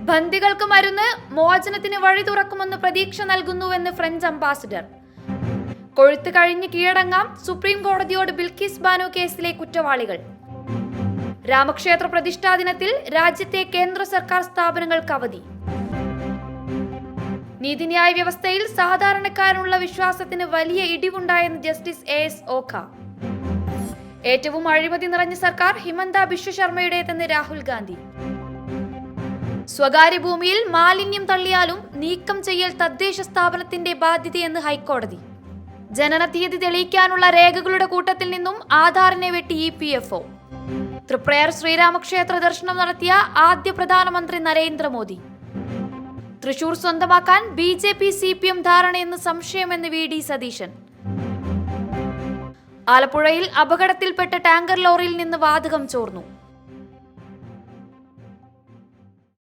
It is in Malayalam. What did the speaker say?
ബന്ദികൾക്ക് മരുന്ന് മോചനത്തിന് വഴി തുറക്കുമെന്ന് പ്രതീക്ഷ നൽകുന്നുവെന്ന് ഫ്രഞ്ച് അംബാസിഡർ. കൊഴുത്ത് കഴിഞ്ഞ് കീഴടങ്ങാം സുപ്രീം കോടതിയോട് ബിൽക്കിസ് ബാനോ കേസിലെ കുറ്റവാളികൾ. രാമക്ഷേത്ര പ്രതിഷ്ഠാ ദിനത്തിൽ രാജ്യത്തെ കേന്ദ്ര സർക്കാർ സ്ഥാപനങ്ങൾക്ക് അവധി. നീതിന്യായ വ്യവസ്ഥയിൽ സാധാരണക്കാരനുള്ള വിശ്വാസത്തിന് വലിയ ഇടിവുണ്ടായെന്ന് ജസ്റ്റിസ് AS ഓഖ. ഏറ്റവും അഴിമതി നിറഞ്ഞ സർക്കാർ ഹിമന്ത ബിശ്വ ശർമ്മയുടേതെന്ന് രാഹുൽ ഗാന്ധി. സ്വകാര്യ ഭൂമിയിൽ മാലിന്യം തള്ളിയാലും നീക്കം ചെയ്യൽ തദ്ദേശ സ്ഥാപനത്തിന്റെ ബാധ്യതയെന്ന് ഹൈക്കോടതി. ജനന തീയതി തെളിയിക്കാനുള്ള രേഖകളുടെ കൂട്ടത്തിൽ നിന്നും ആധാറിനെ വെട്ടി EPFO. തൃപ്രയാർ ശ്രീരാമക്ഷേത്ര ദർശനം നടത്തിയ ആദ്യ പ്രധാനമന്ത്രി നരേന്ദ്രമോദി. തൃശൂർ സ്വന്തമാക്കാൻ BJP CPM ധാരണയെന്ന് സംശയമെന്ന് VD സതീശൻ. ആലപ്പുഴയിൽ അപകടത്തിൽപ്പെട്ട ടാങ്കർ ലോറിയിൽ നിന്ന് വാതകം ചോർന്നു.